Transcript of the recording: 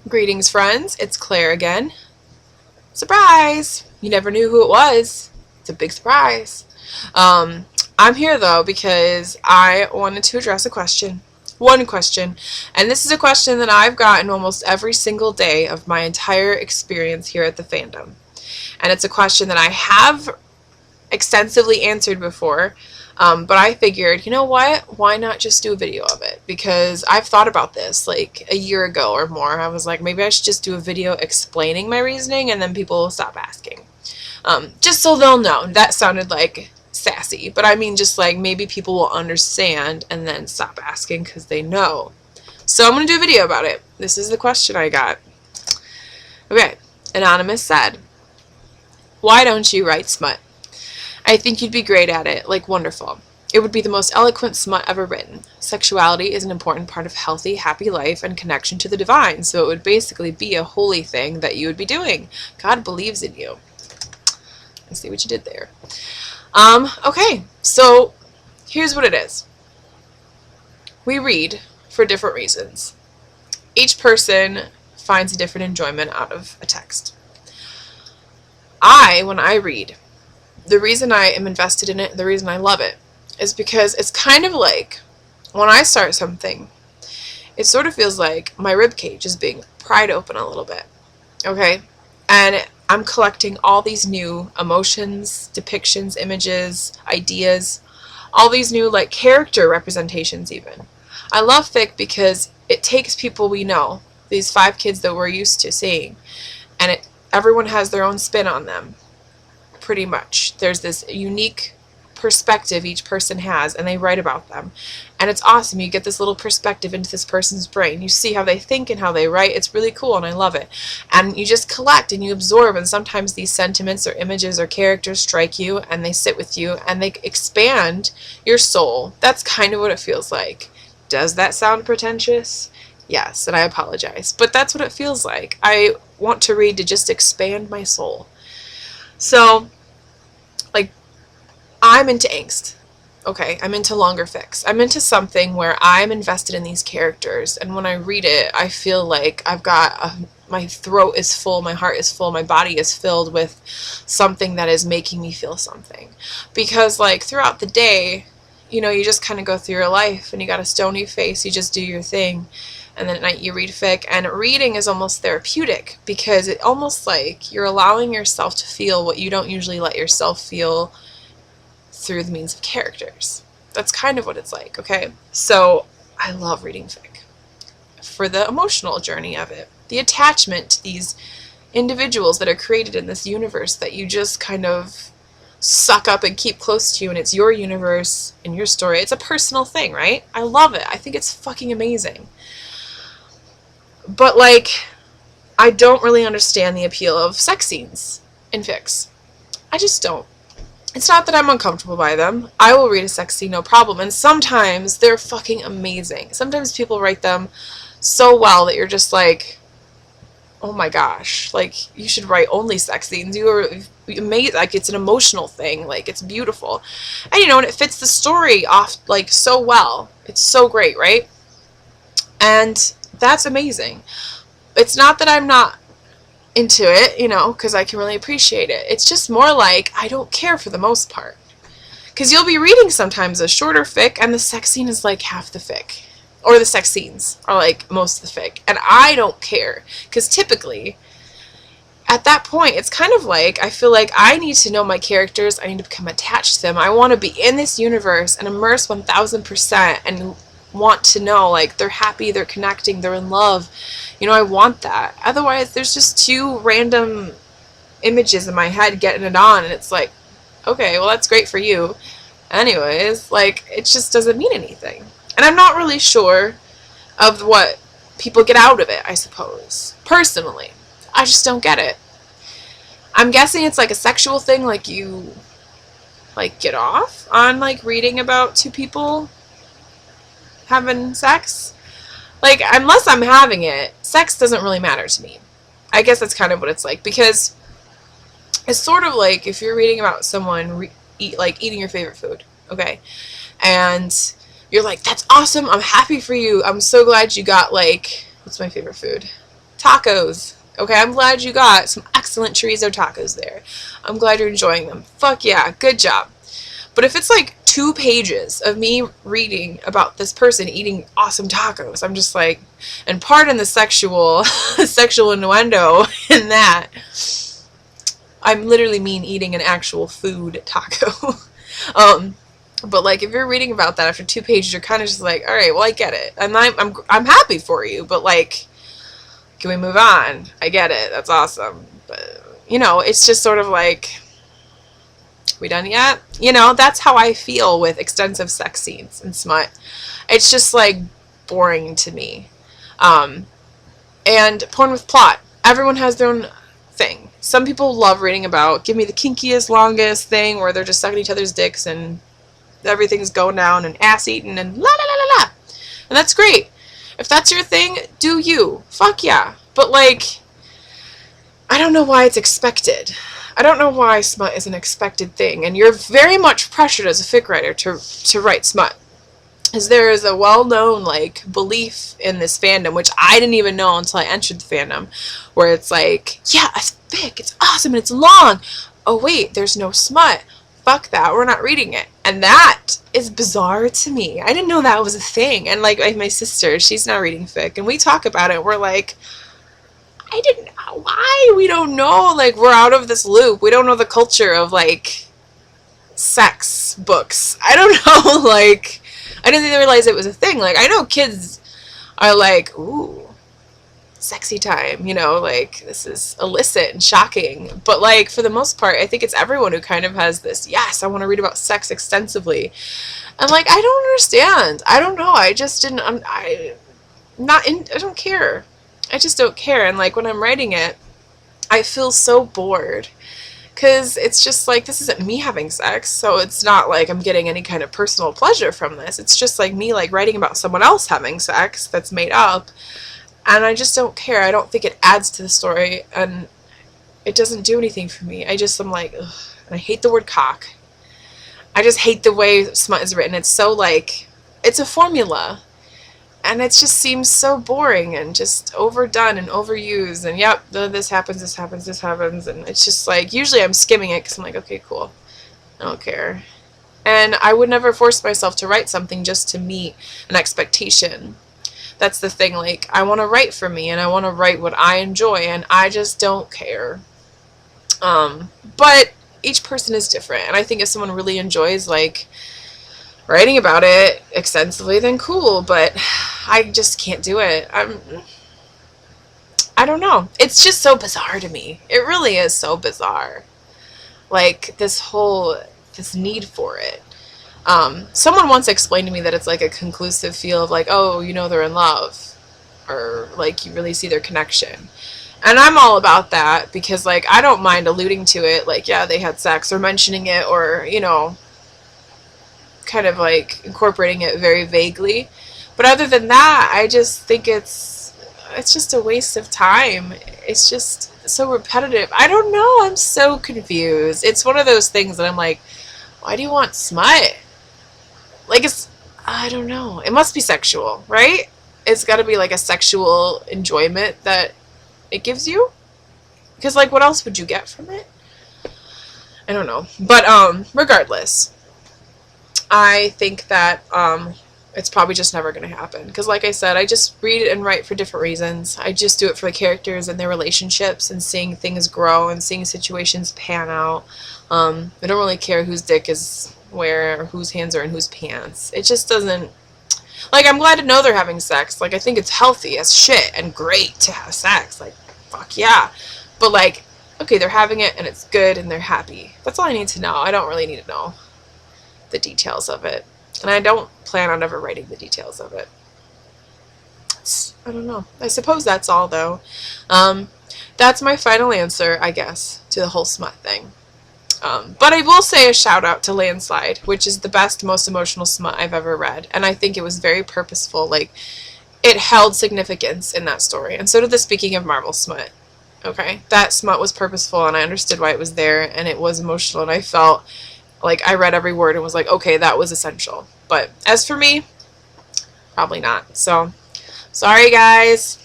Greetings, friends. It's Claire again. Surprise! You never knew who it was. It's a big surprise. I'm here, though, because I wanted to address a question. One question. And this is a question that I've gotten almost every single day of my entire experience here at the fandom. And it's a question that I have extensively answered before, but I figured, you know what? Why not just do a video of it? Because I've thought about this like a year ago or more. I was like, maybe I should just do a video explaining my reasoning, and then people will stop asking. Just so they'll know. That sounded like sassy, but I mean just like maybe people will understand and then stop asking because they know. So I'm going to do a video about it. This is the question I got. Okay, Anonymous said, why don't you write smut? I think you'd be great at it, like wonderful. It would be the most eloquent smut ever written. Sexuality is an important part of healthy, happy life and connection to the divine, so it would basically be a holy thing that you would be doing. God believes in you. I see what you did there. Okay, so here's what it is. We read for different reasons. Each person finds a different enjoyment out of a text. When I read, the reason I am invested in it, the reason I love it, is because it's kind of like when I start something, it sort of feels like my ribcage is being pried open a little bit, okay? And I'm collecting all these new emotions, depictions, images, ideas, all these new like character representations even. I love fic because it takes people we know, these 5 kids that we're used to seeing, and everyone has their own spin on them. Pretty much. There's this unique perspective each person has, and they write about them. And it's awesome. You get this little perspective into this person's brain. You see how they think and how they write. It's really cool, and I love it. And you just collect and you absorb, and sometimes these sentiments or images or characters strike you, and they sit with you, and they expand your soul. That's kind of what it feels like. Does that sound pretentious? Yes, and I apologize. But that's what it feels like. I want to read to just expand my soul. So, like, I'm into angst, okay? I'm into longer fics. I'm into something where I'm invested in these characters, and when I read it, I feel like I've got my throat is full, my heart is full, my body is filled with something that is making me feel something. Because, like, throughout the day, you know, you just kind of go through your life, and you got a stony face, you just do your thing. And then at night you read fic, and reading is almost therapeutic because it almost like you're allowing yourself to feel what you don't usually let yourself feel through the means of characters. That's kind of what it's like, okay? So I love reading fic for the emotional journey of it, the attachment to these individuals that are created in this universe that you just kind of suck up and keep close to you, and it's your universe and your story. It's a personal thing, right? I love it. I think it's fucking amazing. But, like, I don't really understand the appeal of sex scenes in fics. I just don't. It's not that I'm uncomfortable by them. I will read a sex scene, no problem. And sometimes they're fucking amazing. Sometimes people write them so well that you're just like, oh my gosh. Like, you should write only sex scenes. You are amazing. Like, it's an emotional thing. Like, it's beautiful. And, you know, and it fits the story off, like, so well. It's so great, right? And that's amazing. It's not that I'm not into it, you know, because I can really appreciate it. It's just more like I don't care for the most part. Because you'll be reading sometimes a shorter fic, and the sex scene is like half the fic. Or the sex scenes are like most of the fic. And I don't care. Because typically, at that point, it's kind of like, I feel like I need to know my characters. I need to become attached to them. I want to be in this universe and immerse 1000% and want to know, like, they're happy, they're connecting, they're in love. You know, I want that. Otherwise, there's just 2 random images in my head getting it on, and it's like, okay, well, that's great for you. Anyways, like, it just doesn't mean anything. And I'm not really sure of what people get out of it, I suppose. Personally. I just don't get it. I'm guessing it's like a sexual thing, like you, like, get off on, like, reading about 2 people having sex. Like, unless I'm having it, sex doesn't really matter to me. I guess that's kind of what it's like, because it's sort of like if you're reading about someone eating your favorite food, okay? And you're like, that's awesome, I'm happy for you, I'm so glad you got, like, what's my favorite food? tacos. Okay, I'm glad you got some excellent chorizo tacos there. I'm glad you're enjoying them. Fuck yeah, good job. But if it's like 2 pages of me reading about this person eating awesome tacos, I'm just like, and pardon the sexual sexual innuendo in that, I'm literally mean eating an actual food taco. But like if you're reading about that after 2 pages, you're kind of just like, all right, well I get it, and I'm happy for you, but like, can we move on? I get it, that's awesome, but you know, it's just sort of like, we done yet? You know, that's how I feel with extensive sex scenes and smut. It's just like boring to me. And porn with plot. Everyone has their own thing. Some people love reading about, give me the kinkiest, longest thing where they're just sucking each other's dicks and everything's going down and ass eating and la la la la la. And that's great. If that's your thing, do you. Fuck yeah. But like, I don't know why it's expected. I don't know why smut is an expected thing, and you're very much pressured as a fic writer to write smut. Because there is a well-known, like, belief in this fandom, which I didn't even know until I entered the fandom, where it's like, yeah, it's fic, it's awesome, and it's long. Oh wait, there's no smut. Fuck that, we're not reading it. And that is bizarre to me. I didn't know that was a thing. And like my sister, she's not reading fic, and we talk about it, we're like, I didn't know why. We don't know. Like, we're out of this loop. We don't know the culture of, like, sex books. I don't know. Like, I didn't even realize it was a thing. Like, I know kids are like, ooh, sexy time. You know, like, this is illicit and shocking. But, like, for the most part, I think it's everyone who kind of has this, yes, I want to read about sex extensively. And, like, I don't understand. I don't know. I just didn't, I don't care. I just don't care, and like when I'm writing it, I feel so bored, because it's just like, this isn't me having sex, so it's not like I'm getting any kind of personal pleasure from this. It's just like me like writing about someone else having sex that's made up, and I just don't care. I don't think it adds to the story, and it doesn't do anything for me. I'm like, ugh. And I hate the word cock. I just hate the way smut is written. It's so like, it's a formula. And it just seems so boring and just overdone and overused. And yep, this happens, this happens, this happens. And it's just like, usually I'm skimming it because I'm like, okay, cool. I don't care. And I would never force myself to write something just to meet an expectation. That's the thing. Like, I want to write for me, and I want to write what I enjoy, and I just don't care. But each person is different. And I think if someone really enjoys, like, writing about it extensively, then cool, but I just can't do it. I don't know. It's just so bizarre to me. It really is so bizarre. Like, this need for it. Someone once explained to me that it's like a conclusive feel of like, oh, you know they're in love, or like you really see their connection. And I'm all about that, because like I don't mind alluding to it, like, yeah, they had sex, or mentioning it, or, you know, kind of like incorporating it very vaguely. But other than that, I just think it's just a waste of time. It's just so repetitive. I don't know, I'm so confused. It's one of those things that I'm like, why do you want smut? Like, I don't know. It must be sexual, right? It's got to be like a sexual enjoyment that it gives you. Because like, what else would you get from it? I don't know. But regardless, I think that it's probably just never going to happen. Because like I said, I just read and write for different reasons. I just do it for the characters and their relationships, and seeing things grow and seeing situations pan out. I don't really care whose dick is where, or whose hands are in whose pants. It just doesn't... Like, I'm glad to know they're having sex. Like, I think it's healthy as shit and great to have sex. Like, fuck yeah. But like, okay, they're having it and it's good and they're happy. That's all I need to know. I don't really need to know the details of it. And I don't plan on ever writing the details of it. I don't know. I suppose that's all, though. That's my final answer, I guess, to the whole smut thing. But I will say a shout out to Landslide, which is the best, most emotional smut I've ever read. And I think it was very purposeful. Like, it held significance in that story. And so did the Speaking of Marvel smut. Okay? That smut was purposeful, and I understood why it was there, and it was emotional, and I felt like I read every word and was like, okay, that was essential. But as for me, probably not. So, sorry guys.